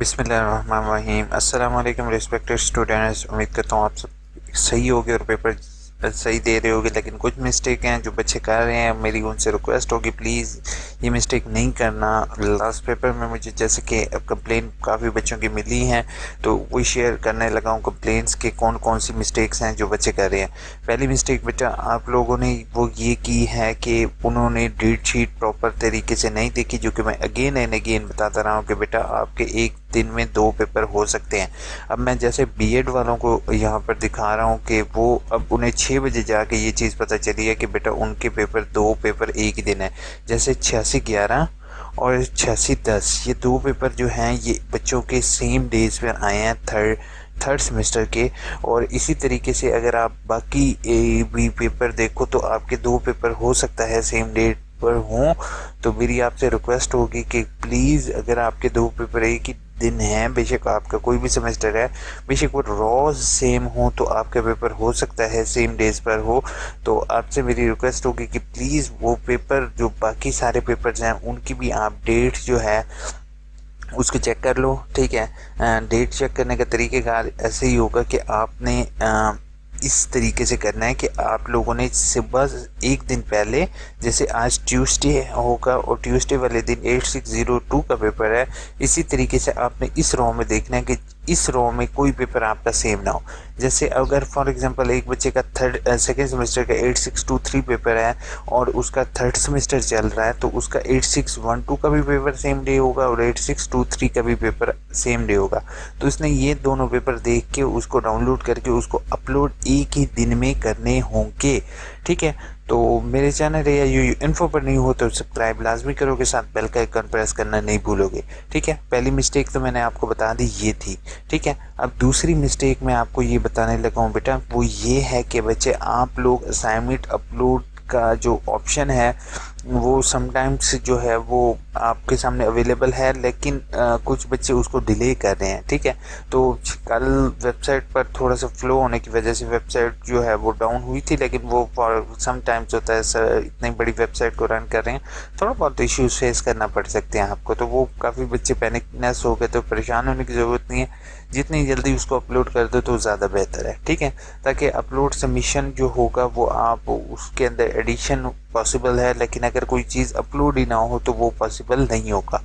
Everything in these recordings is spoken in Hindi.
बिस्मिल्लाहिर्रहमानिर्रहीम। अस्सलाम वालेकुम रिस्पेक्टेड स्टूडेंट्स। उम्मीद करता हूँ आप सब सही होगे और पेपर सही दे रहे होगे, लेकिन कुछ मिस्टेक हैं जो बच्चे कर रहे हैं। मेरी उनसे रिक्वेस्ट होगी प्लीज़ ये मिस्टेक नहीं करना। लास्ट पेपर में मुझे जैसे कि कंप्लेन काफ़ी बच्चों की मिली हैं, तो वही शेयर करने लगा हूँ कंप्लेंट्स के कौन कौन सी मिस्टेक्स हैं जो बच्चे कर रहे हैं। पहली मिस्टेक बेटा आप लोगों ने वो ये की है कि उन्होंने डेट शीट प्रॉपर तरीके से नहीं देखी, जो कि मैं अगेन एंड अगेन बताता रहा हूँ कि बेटा आपके एक दिन में 2 पेपर हो सकते हैं। अब मैं जैसे बीएड वालों को यहाँ पर दिखा रहा हूँ कि वो अब उन्हें 6 बजे जाके ये चीज़ पता चली है कि बेटा उनके पेपर 2 पेपर एक ही दिन है। जैसे 86/11 और 86/10 ये 2 पेपर जो हैं ये बच्चों के सेम डेज पर आए हैं थर्ड सेमेस्टर के। और इसी तरीके से अगर आप बाकी भी पेपर देखो तो आपके 2 पेपर हो सकता है सेम डेट पर हों। तो मेरी आपसे रिक्वेस्ट होगी कि प्लीज़ अगर आपके 2 पेपर एक ही दिन हैं, बेशक आपका कोई भी सेमेस्टर है, बेशक वो रोज़ सेम हो, तो आपका पेपर हो सकता है सेम डेज पर हो। तो आपसे मेरी रिक्वेस्ट होगी कि प्लीज़ वो पेपर जो बाकी सारे पेपर्स हैं उनकी भी आप डेट जो है उसको चेक कर लो, ठीक है। डेट चेक करने का तरीक़ेकार ऐसे ही होगा कि आपने इस तरीके से करना है कि आप लोगों ने सुबह एक दिन पहले, जैसे आज ट्यूसडे होगा और ट्यूसडे वाले दिन 8602 का पेपर है, इसी तरीके से आपने इस रो में देखना है कि इस रो में कोई पेपर आपका सेम ना हो। जैसे अगर फॉर एग्जांपल एक बच्चे का सेकेंड सेमेस्टर का 8623 पेपर है और उसका थर्ड सेमेस्टर चल रहा है, तो उसका 8612 का भी पेपर सेम डे होगा और 8623 का भी पेपर सेम डे होगा। तो इसने ये दोनों पेपर देख के उसको डाउनलोड करके उसको अपलोड एक ही दिन में करने होंगे, ठीक है। तो मेरे चैनल AIOU इन्फो पर नहीं हो तो सब्सक्राइब लाजमी करोगे, साथ बेल का आइकन प्रेस करना नहीं भूलोगे, ठीक है। पहली मिस्टेक तो मैंने आपको बता दी ये थी, ठीक है। अब दूसरी मिस्टेक मैं आपको ये बताने लगा हूँ बेटा, वो ये है कि बच्चे आप लोग असाइनमेंट अपलोड का जो ऑप्शन है वो समटाइम्स जो है वो आपके सामने अवेलेबल है, लेकिन कुछ बच्चे उसको डिले कर रहे हैं, ठीक है। तो कल वेबसाइट पर थोड़ा सा फ्लो होने की वजह से वेबसाइट जो है वो डाउन हुई थी, लेकिन वो फॉर समटाइम्स होता है सर, इतनी बड़ी वेबसाइट को रन कर रहे हैं, थोड़ा बहुत इश्यूज फेस करना पड़ सकते हैं आपको। तो वो काफ़ी बच्चे पैनिकनेस हो गए, तो परेशान होने की ज़रूरत नहीं है, जितनी जल्दी उसको अपलोड कर दो तो ज़्यादा बेहतर है, ठीक है। ताकि अपलोड सबमिशन जो होगा वो आप उसके अंदर एडिशन पॉसिबल है, लेकिन अगर कोई चीज़ अपलोड ही ना हो तो वो पॉसिबल नहीं होगा।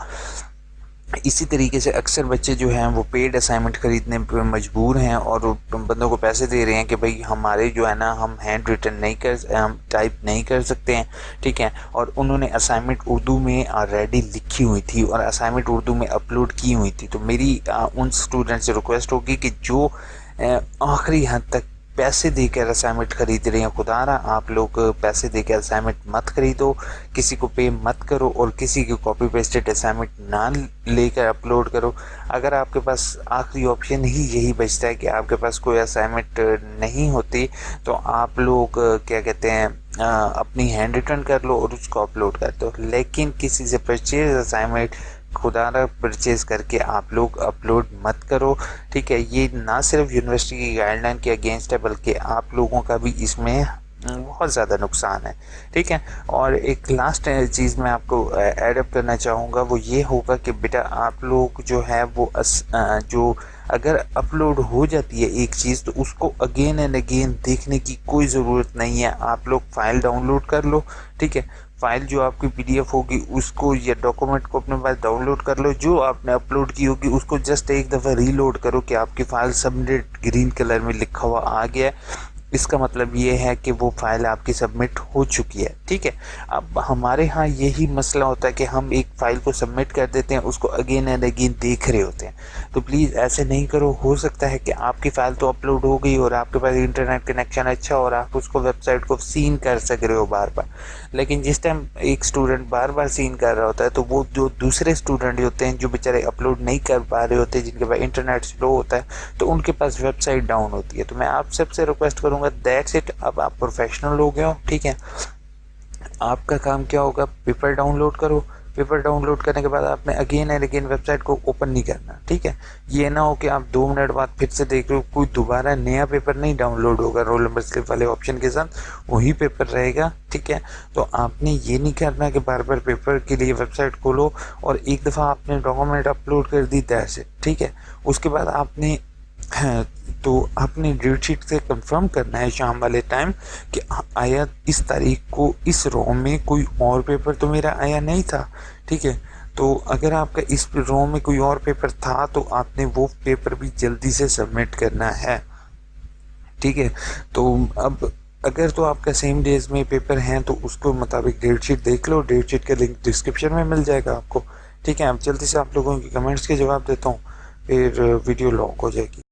इसी तरीके से अक्सर बच्चे जो हैं वो पेड असाइनमेंट ख़रीदने पर मजबूर हैं और बंदों को पैसे दे रहे हैं कि भाई हमारे जो है ना हम हैंड रिटन नहीं हम टाइप नहीं कर सकते हैं, ठीक है। और उन्होंने असाइनमेंट उर्दू में ऑलरेडी लिखी हुई थी और असाइनमेंट उर्दू में अपलोड की हुई थी। तो मेरी उन स्टूडेंट से रिक्वेस्ट होगी कि जो आखिरी हद तक पैसे देकर असाइनमेंट खरीद रहे हैं, खुदारा आप लोग पैसे देकर असाइनमेंट मत खरीदो, किसी को पे मत करो और किसी की कॉपी पेस्टेड असाइनमेंट ना लेकर अपलोड करो। अगर आपके पास आखिरी ऑप्शन ही यही बचता है कि आपके पास कोई असाइनमेंट नहीं होती, तो आप लोग क्या कहते हैं अपनी हैंड रिटन कर लो और उसको अपलोड कर दो, लेकिन किसी से परचेज असाइनमेंट खुदारा परचेज करके आप लोग अपलोड मत करो, ठीक है। ये ना सिर्फ यूनिवर्सिटी की गाइडलाइन के अगेंस्ट है, बल्कि आप लोगों का भी इसमें बहुत ज़्यादा नुकसान है, ठीक है। और एक लास्ट चीज़ मैं आपको ऐड अप करना चाहूँगा, वो ये होगा कि बेटा आप लोग जो है वो जो अगर अपलोड हो जाती है एक चीज़ तो उसको अगेन एंड अगेन देखने की कोई ज़रूरत नहीं है। आप लोग फ़ाइल डाउनलोड कर लो, ठीक है। फ़ाइल जो आपकी PDF होगी उसको या डॉक्यूमेंट को अपने पास डाउनलोड कर लो, जो आपने अपलोड की होगी उसको जस्ट एक दफ़ा रीलोड करो कि आपकी फ़ाइल सबमिटेड ग्रीन कलर में लिखा हुआ आ गया, इसका मतलब ये है कि वो फाइल आपकी सबमिट हो चुकी है, ठीक है। अब हमारे यहाँ यही मसला होता है कि हम एक फ़ाइल को सबमिट कर देते हैं, उसको अगेन एंड अगेन देख रहे होते हैं। तो प्लीज़ ऐसे नहीं करो। हो सकता है कि आपकी फ़ाइल तो अपलोड हो गई और आपके पास इंटरनेट कनेक्शन अच्छा और आप उसको वेबसाइट को सीन कर सक रहे हो बार बार, लेकिन जिस टाइम एक स्टूडेंट बार बार सीन कर रहा होता है तो वो जो दूसरे स्टूडेंट होते हैं जो बेचारे अपलोड नहीं कर पा रहे होते, जिनके पास इंटरनेट स्लो होता है, तो उनके पास वेबसाइट डाउन होती है। तो मैं आप सबसे रिक्वेस्ट करूँगा, दैट्स इट। अब आप प्रोफेशनल हो गए हो, ठीक है। आपका काम क्या होगा, पेपर डाउनलोड करो, पेपर डाउनलोड करने के बाद आपने अगेन एंड अगेन वेबसाइट को ओपन नहीं करना, ठीक है। ये ना हो कि आप 2 मिनट बाद फिर से देख रहे हो, कोई दोबारा नया पेपर नहीं डाउनलोड होगा, रोल नंबर स्लिप वाले ऑप्शन के साथ वही पेपर रहेगा, ठीक है। तो आपने ये नहीं करना कि बार बार पेपर के लिए वेबसाइट खोलो और एक दफ़ा आपने डॉक्यूमेंट अपलोड कर दी दैट्स इट, ठीक है। उसके बाद आपने तो आपने डेट शीट से कंफर्म करना है शाम वाले टाइम कि आया इस तारीख को इस रो में कोई और पेपर तो मेरा आया नहीं था, ठीक है। तो अगर आपका इस रो में कोई और पेपर था तो आपने वो पेपर भी जल्दी से सबमिट करना है, ठीक है। तो अब अगर तो आपका सेम डेज में पेपर हैं तो उसको मुताबिक डेट शीट देख लो, डेट शीट का लिंक डिस्क्रिप्शन में मिल जाएगा आपको, ठीक है। अब जल्दी से आप लोगों के कमेंट्स के जवाब देता हूँ, फिर वीडियो लॉन्ग हो जाएगी।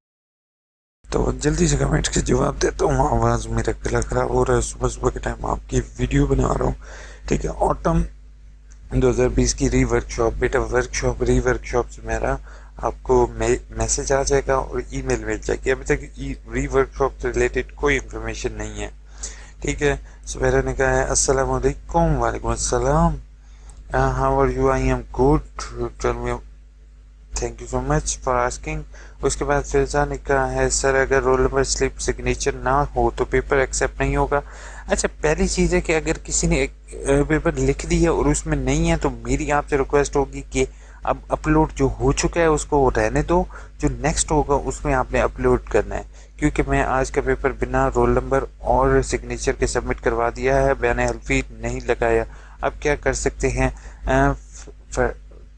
तो जल्दी से कमेंट्स के जवाब देता हूँ। आवाज़ मेरा गला खराब हो रहा है, सुबह सुबह के टाइम आपकी वीडियो बना रहा हूँ, ठीक है। ऑटम 2020 की री वर्कशॉप, बेटा वर्कशॉप री वर्कशॉप से मेरा आपको मैसेज आ जाएगा और ईमेल मिल जाएगी। अभी तक री वर्कशॉप से रिलेटेड कोई इन्फॉर्मेशन नहीं है, ठीक है। सुबेरा ने कहा है अस्सलाम वालेकुम। वालेकुम अस्सलाम, how are you? I am good, tell me, thank you so much for asking. उसके बाद फिजा ने कहा है सर अगर रोल नंबर स्लिप सिग्नेचर ना हो तो पेपर एक्सेप्ट नहीं होगा। अच्छा, पहली चीज़ है कि अगर किसी ने एक पेपर लिख दिया और उसमें नहीं है तो मेरी आपसे रिक्वेस्ट होगी कि अब अपलोड जो हो चुका है उसको रहने दो, जो नेक्स्ट होगा उसमें आपने अपलोड करना है। क्योंकि मैं आज का पेपर बिना रोल नंबर और सिग्नेचर के सबमिट करवा दिया है, बयान हल्फी नहीं लगाया। अब क्या कर सकते हैं,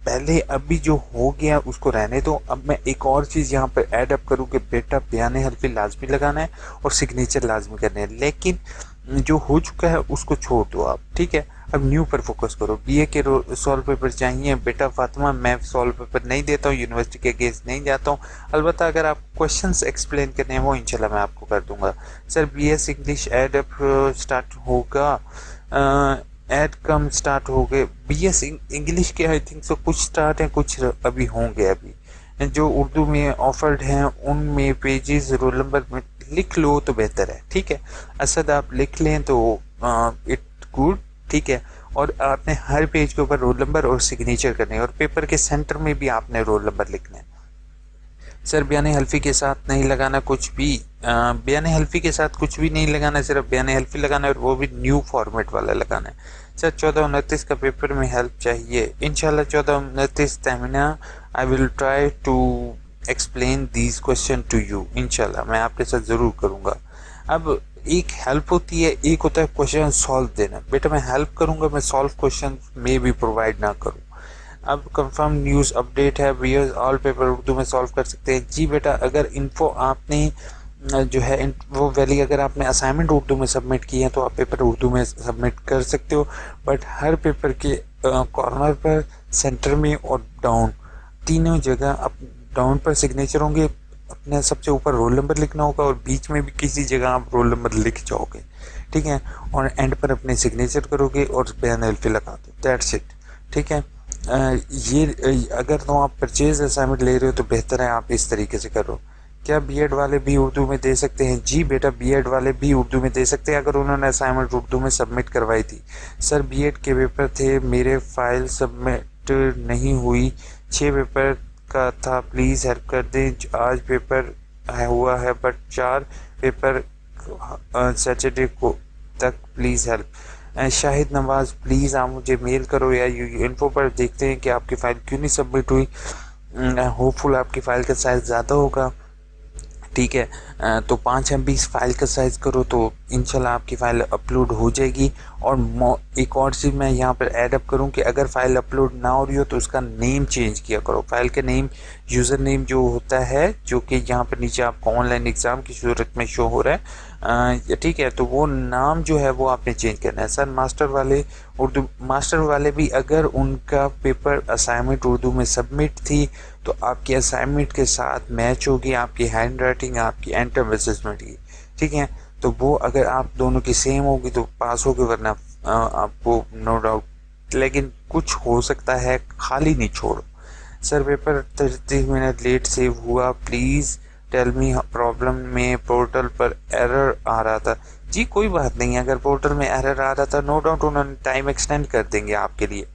पहले अभी जो हो गया उसको रहने दो। अब मैं एक और चीज़ यहाँ पर ऐड अप करूँ कि बेटा बयान हल्फी लाजमी लगाना है और सिग्नेचर लाजमी करने हैं, लेकिन जो हो चुका है उसको छोड़ दो आप, ठीक है। अब न्यू पर फोकस करो। बीए के सॉल्व पेपर चाहिए बेटा फातिमा, मैं सॉल्व पेपर नहीं देता हूँ, यूनिवर्सिटी के अगेंस्ट नहीं जाता हूँ। अलबत्ता अगर आप क्वेश्चंस एक्सप्लेन करने हैं वो इंशाल्लाह मैं आपको कर दूंगा। सर बीएस इंग्लिश ऐड अप स्टार्ट होगा, ऐड कम स्टार्ट हो गए बीएस इंग्लिश के, आई थिंक सो कुछ स्टार्ट हैं, कुछ अभी होंगे। अभी जो उर्दू में ऑफर्ड हैं उनमें पेजेस रोल नंबर में लिख लो तो बेहतर है, ठीक है। असद आप लिख लें तो इट गुड, ठीक है। और आपने हर पेज के ऊपर रोल नंबर और सिग्नेचर करने हैं और पेपर के सेंटर में भी आपने रोल नंबर लिखना है। सर बयान हल्फी के साथ नहीं लगाना कुछ भी, बयान हल्फी के साथ कुछ भी नहीं लगाना, सिर्फ बयान हल्फी लगाना है और वो भी न्यू फॉर्मेट वाला लगाना है। सर 14-29 का पेपर में हेल्प चाहिए, इंशाल्लाह 14-29 Tahmina I will try to explain these question to you, इंशाल्लाह मैं आपके साथ ज़रूर करूँगा। अब एक हेल्प होती है, एक होता है क्वेश्चन सॉल्व देना। बेटा मैं हेल्प करूँगा, मैं सॉल्व क्वेश्चन में भी प्रोवाइड ना करूँ। अब कंफर्म न्यूज़ अपडेट है, व्यूअर्स ऑल पेपर उर्दू में सॉल्व कर सकते हैं। जी बेटा, अगर इन्फो आपने जो है वो वैली अगर आपने असाइनमेंट उर्दू में सबमिट किए हैं तो आप पेपर उर्दू में सबमिट कर सकते हो, बट हर पेपर के कॉर्नर पर, सेंटर में और डाउन तीनों जगह अब डाउन पर सिग्नेचर होंगे, अपने सबसे ऊपर रोल नंबर लिखना होगा और बीच में भी किसी जगह आप रोल नंबर लिख जाओगे, ठीक है। और एंड पर अपने सिग्नेचर करोगे और बयान हल्फी लगा दो, दैट्स इट, ठीक है। ये अगर तो आप परचेज असाइनमेंट ले रहे हो तो बेहतर है आप इस तरीके से करो। क्या बीएड वाले भी उर्दू में दे सकते हैं? जी बेटा, बीएड वाले भी उर्दू में दे सकते हैं अगर उन्होंने असाइनमेंट उर्दू में सबमिट करवाई थी। सर बीएड के पेपर थे, मेरे फाइल सबमिट नहीं हुई, 6 पेपर का था, प्लीज़ हेल्प कर दें। आज पेपर हुआ है बट 4 पेपर सैटरडे को तक, please help. Shahid Nawaz please आप मुझे मेल करो या AIOU इन्फो पर, देखते हैं कि आपकी फ़ाइल क्यों नहीं सबमिट हुई। होपफुल आपकी फ़ाइल का साइज़ ज़्यादा होगा, ठीक है। तो 5 MB फाइल का साइज़ करो तो इंशाल्लाह आपकी फ़ाइल अपलोड हो जाएगी। और एक और चीज़ मैं यहाँ पर ऐड अप करूँ कि अगर फ़ाइल अपलोड ना हो रही हो तो उसका नेम चेंज किया करो। फाइल का नेम, यूज़र नेम जो होता है, जो कि यहाँ पर नीचे आपको ऑनलाइन एग्ज़ाम की सूरत में शो हो रहा है, ठीक है, तो वो नाम जो है वो आपने चेंज करना है। सर मास्टर वाले भी अगर उनका पेपर असाइनमेंट उर्दू में सबमिट थी तो आपकी असाइनमेंट के साथ मैच होगी आपकी हैंड राइटिंग, आपकी एंटर असेसमेंट की, ठीक है। तो वो अगर आप दोनों की सेम होगी तो पास होगी, वरना आपको नो डाउट, लेकिन कुछ हो सकता है, खाली नहीं छोड़ो। Sir paper 30 minute late save हुआ, प्लीज़ टेल मी प्रॉब्लम में पोर्टल पर एरर आ रहा था। जी कोई बात नहीं, अगर पोर्टल में एरर आ रहा था नो डाउट उन्होंने टाइम एक्सटेंड कर देंगे आपके लिए,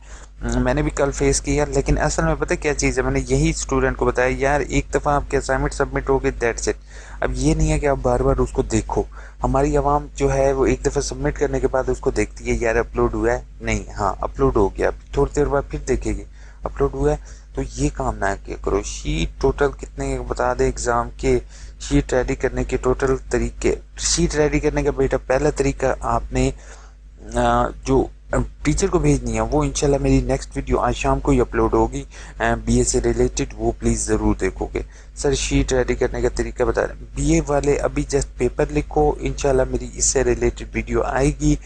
मैंने भी कल फेस किया, लेकिन असल में पता क्या चीज़ है, मैंने यही स्टूडेंट को बताया यार एक दफ़ा आपके असाइनमेंट सबमिट हो गए, दैट्स इट। अब ये नहीं है कि आप बार बार उसको देखो। हमारी आवाम जो है वो एक दफ़ा सबमिट करने के बाद उसको देखती है, यार अपलोड हुआ है, नहीं, हाँ अपलोड हो गया, थोड़ी देर बाद फिर देखेगी अपलोड हुआ है। तो ये काम ना किया करो। शीट टोटल कितने बता दें एग्ज़ाम के, शीट रेडी करने के टोटल तरीके। शीट रेडी करने का बेटा पहला तरीका आपने जो टीचर को भेजनी है वो इंशाल्लाह मेरी नेक्स्ट वीडियो आज शाम को ही अपलोड होगी बीए से रिलेटेड, वो प्लीज़ ज़रूर देखोगे। सर शीट रेडी करने का तरीका बता रहे हैं बीए वाले, अभी जस्ट पेपर लिखो, इंशाल्लाह मेरी इससे रिलेटेड वीडियो आएगी।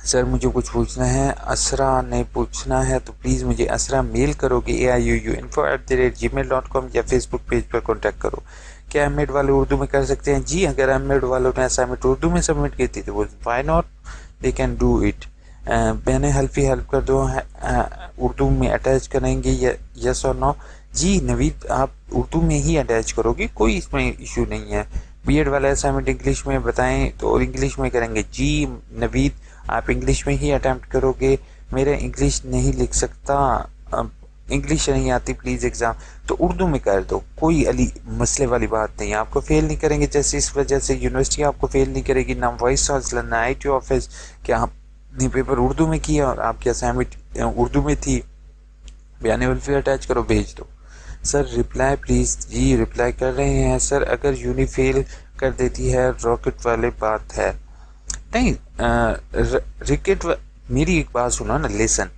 सर मुझे कुछ पूछना है, असरा ने पूछना है तो प्लीज़ मुझे असरा मेल करोगे AIOU info@gmail.com या फेसबुक पेज पर कॉन्टैक्ट करो। क्या एमएड वाले उर्दू में कर सकते हैं? जी, अगर एमएड वालों ने असाइनमेंट उर्दू में सबमिट की थी तो वो why not, they can do it. मैंने हेल्प कर दो, उर्दू में अटैच करेंगे या यस और नो? जी नवीद, आप उर्दू में ही अटैच करोगे, कोई इसमें इशू नहीं है। बीएड वाला असाइनमेंट इंग्लिश में बताएं तो और इंग्लिश में करेंगे। जी नवीद, आप इंग्लिश में ही अटैम्प्ट करोगे, मेरा इंग्लिश नहीं लिख सकता, इंग्लिश नहीं आती प्लीज़ एग्ज़ाम, तो उर्दू में कर दो, कोई अली मसले वाली बात नहीं है। आपको फेल नहीं करेंगे, जैसे इस वजह से यूनिवर्सिटी आपको फेल नहीं करेगी, ना वाइस चांसलर ना IIT ऑफिस, कि आपने पेपर उर्दू में किया और आपकी असाइनमेंट उर्दू में थी, बयान वल्फेयर अटैच करो, भेज दो। Sir reply please. जी रिप्लाई कर रहे हैं सर। अगर यूनी फेल कर देती है रॉकेट वाले बात है नहीं, रिकेट मेरी एक बात सुनो ना, लेसन,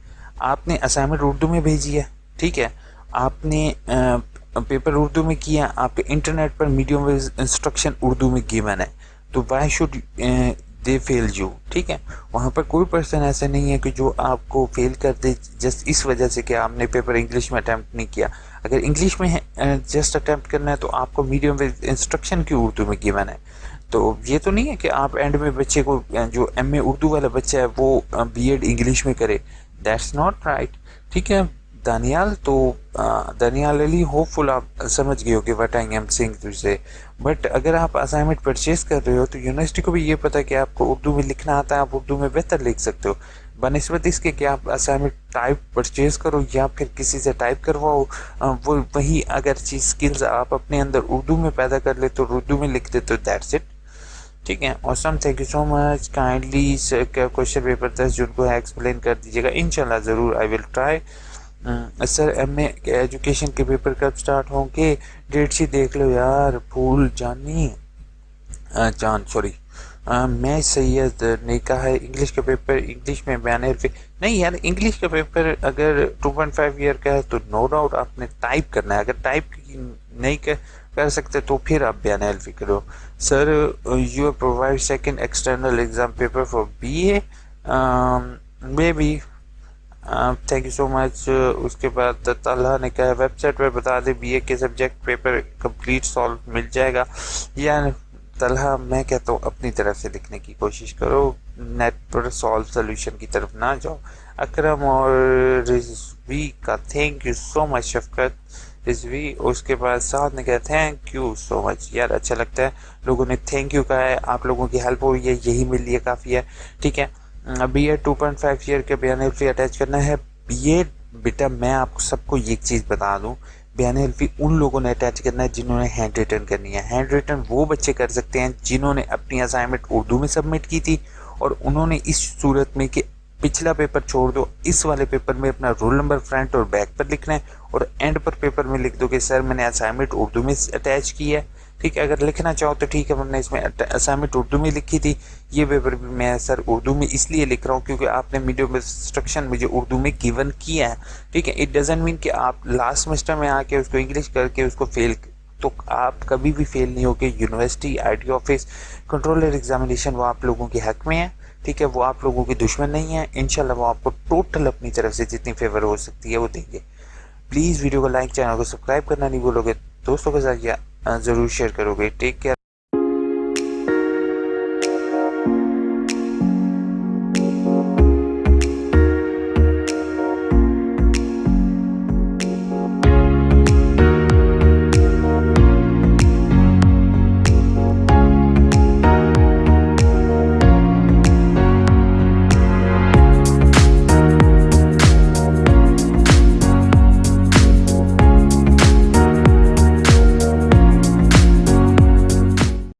आपने असाइनमेंट उर्दू में भेजी है, ठीक है, आपने पेपर उर्दू में किया, आपके इंटरनेट पर मीडियम इंस्ट्रक्शन उर्दू में गिवन है, तो why should they fail you, ठीक है। वहाँ पर कोई पर्सन ऐसा नहीं है कि जो आपको फेल कर दे जस्ट इस वजह से कि आपने पेपर इंग्लिश में अटैम्प्ट नहीं किया। अगर इंग्लिश में जस्ट अटैम्प्ट करना है तो आपको मीडियम इंस्ट्रक्शन की उर्दू में गिवन है। तो ये तो नहीं है कि आप एंड में बच्चे को, जो MA उर्दू वाला बच्चा है वो BEd इंग्लिश में करे, दैट्स नॉट राइट, ठीक है। दानियाल, तो दानियाल अली, होपफुल आप समझ गए हो कि what I am saying to say. But अगर आप असाइनमेंट परचेज कर रहे हो तो यूनिवर्सिटी को भी ये पता है कि आपको उर्दू में लिखना आता है, आप उर्दू में बेहतर लिख सकते हो, बनिस्बत इसके कि आप असाइनमेंट टाइप परचेज करो या फिर किसी से टाइप करवाओ। वो वही अगर चीज़ स्किल्स आप अपने अंदर उर्दू में पैदा कर ले तो उर्दू में लिख दे, तो दैट्स इट, ठीक है। Awesome, thank you so much. Kindly sir क्या क्वेश्चन पेपर 10 जून को है एक्सप्लेन कर दीजिएगा, इंशाल्लाह ज़रूर, आई will try. Sir MA education के पेपर कब स्टार्ट होंगे? डेट शीट देख लो यार, फूल जानी जान, सॉरी, मैं सैयद ने कहा है इंग्लिश का पेपर इंग्लिश में बयान नहीं यार, इंग्लिश का पेपर अगर 2.5 ईयर का है तो नो डाउट आपने टाइप करना है, अगर टाइप नहीं कर सकते तो फिर आप बयान एल्फी करो। Sir you provide second external exam paper for BA may be, thank you so much. उसके बाद तलहा ने कहा वेबसाइट पर बता दे BA के सब्जेक्ट पेपर कंप्लीट सॉल्व मिल जाएगा। यार तलहा, मैं कहता हूँ अपनी तरफ से लिखने की कोशिश करो, नेट पर सॉल्व सोल्यूशन की तरफ ना जाओ। अकरम और रिजवी का थैंक यू सो मच, शफकत रिजवी। उसके बाद साथ ने कहा थैंक यू सो मच। यार अच्छा लगता है लोगों ने थैंक यू कहा है, आप लोगों की हेल्प हो रही है, यही मेरे लिए काफ़ी है, ठीक है। BA 2.5 ईयर के बयान एल्फी अटैच करना है। BA बेटा मैं आपको सबको एक चीज़ बता दूं, बयान एल्फी उन लोगों ने अटैच करना है जिन्होंने हैंड रिटन करनी है। हैंड रिटन वो बच्चे कर सकते हैं जिन्होंने अपनी असाइनमेंट उर्दू में सबमिट की थी और उन्होंने इस सूरत में कि पिछला पेपर छोड़ दो, इस वाले पेपर में अपना रोल नंबर फ्रंट और बैक पर लिखना है और एंड पर पेपर में लिख दो कि सर मैंने असाइनमेंट उर्दू में अटैच की है, ठीक है। अगर लिखना चाहो तो ठीक है, मैंने इसमें असाइनमेंट उर्दू में लिखी थी, ये पेपर भी मैं सर उर्दू में इसलिए लिख रहा हूँ क्योंकि आपने मीडियम इंस्ट्रक्शन मुझे उर्दू में गिवन किया है, ठीक है। इट डजंट मीन कि आप लास्ट सेमेस्टर में आके उसको इंग्लिश करके उसको फेल, तो आप कभी भी फेल नहीं होगे। University, IIT office, controller examination वो आप लोगों के हक में है, ठीक है, वो आप लोगों के दुश्मन नहीं है। इंशाल्लाह वो आपको टोटल अपनी तरफ से जितनी फेवर हो सकती है वो देंगे। प्लीज़ वीडियो को लाइक, चैनल को सब्सक्राइब करना नहीं भूलोगे, दोस्तों के साथ या ज़रूर शेयर करोगे। Take care.